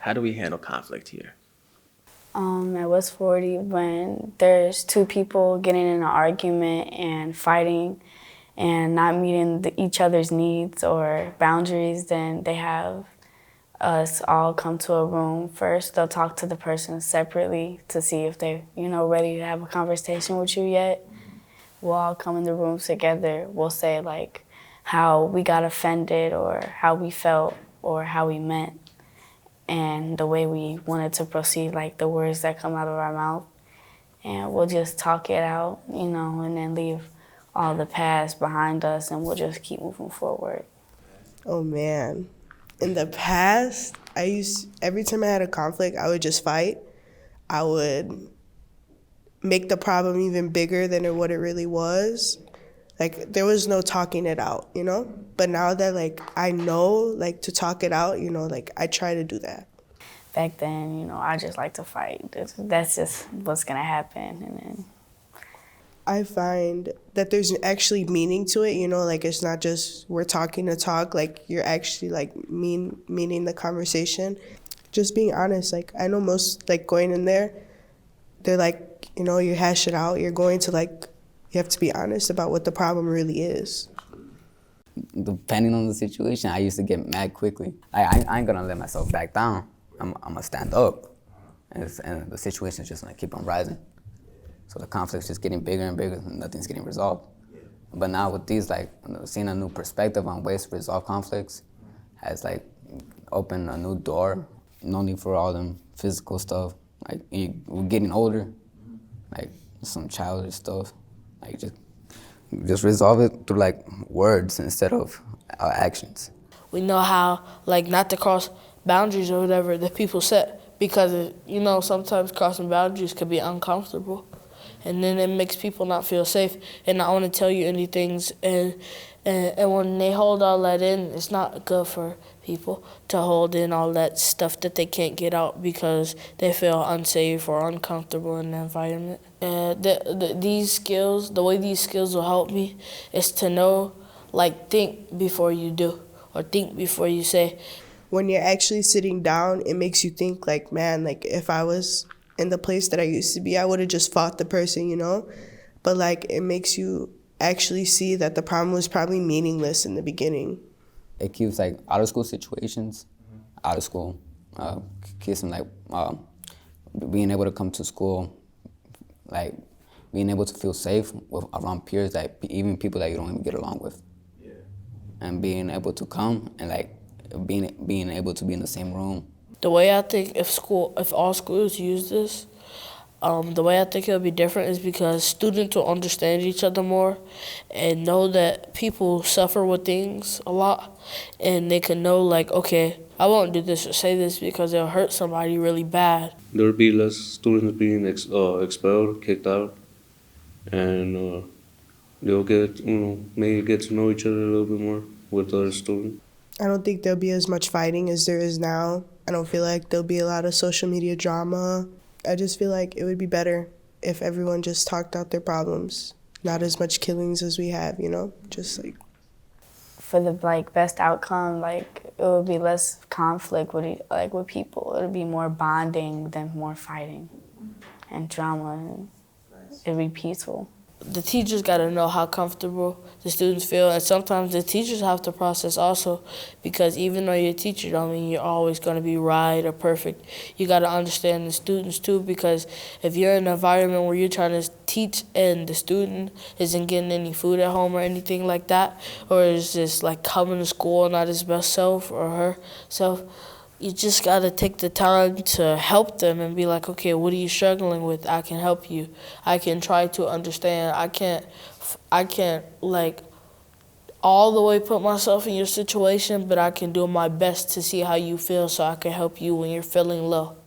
How do we handle conflict here? At West40, when there's two people getting in an argument and fighting and not meeting each other's needs or boundaries, then they have us all come to a room. First, they'll talk to the person separately to see if they're, ready to have a conversation with you yet. We'll all come in the room together. We'll say, like, how we got offended or how we felt or how we meant and the way we wanted to proceed, like the words that come out of our mouth. And we'll just talk it out, and then leave all the past behind us and we'll just keep moving forward. Oh man. In the past, every time I had a conflict, I would just fight. I would make the problem even bigger than what it really was. Like, there was no talking it out, But now that, I know, to talk it out, I try to do that. Back then, I just like to fight. That's just what's going to happen. And then I find that there's actually meaning to it, it's not just we're talking to talk, you're actually, meaning the conversation. Just being honest, I know most, going in there, they're you hash it out, you're going to, you have to be honest about what the problem really is. Depending on the situation, I used to get mad quickly. I ain't gonna let myself back down. I'm gonna stand up. And the situation's just gonna keep on rising. So the conflict's just getting bigger and bigger and nothing's getting resolved. But now with these, seeing a new perspective on ways to resolve conflicts has opened a new door. No need for all them physical stuff. We're getting older, some childish stuff. Just resolve it through words instead of our actions. We know how not to cross boundaries or whatever that people set, because sometimes crossing boundaries could be uncomfortable, and then it makes people not feel safe and not want to tell you anything. And when they hold all that in, it's not good for people to hold in all that stuff that they can't get out because they feel unsafe or uncomfortable in the environment. These skills, the way these skills will help me is to know, think before you do or think before you say. When you're actually sitting down, it makes you think man, if I was in the place that I used to be, I would have just fought the person, But it makes you actually see that the problem was probably meaningless in the beginning. It keeps out of school situations, out of school, keeps them being able to come to school, being able to feel safe around peers, even people that you don't even get along with. Yeah. And being able to come and being able to be in the same room. The way I think if all schools use this, the way I think it'll be different is because students will understand each other more and know that people suffer with things a lot, and they can know okay, I won't do this or say this because it'll hurt somebody really bad. There'll be less students being expelled, kicked out, and they'll maybe get to know each other a little bit more with other students. I don't think there'll be as much fighting as there is now. I don't feel like there'll be a lot of social media drama. I just feel like it would be better if everyone just talked out their problems. Not as much killings as we have, just for the best outcome, it would be less conflict with people. It would be more bonding than more fighting and drama. And it'd be peaceful. The teachers got to know how comfortable the students feel, and sometimes the teachers have to process also, because even though you're a teacher, don't mean you're always going to be right or perfect. You got to understand the students too, because if you're in an environment where you're trying to teach and the student isn't getting any food at home or anything like that, or is just coming to school not his best self or herself, you just got to take the time to help them and be okay, what are you struggling with? I can help you. I can try to understand. I can't all the way put myself in your situation, but I can do my best to see how you feel so I can help you when you're feeling low.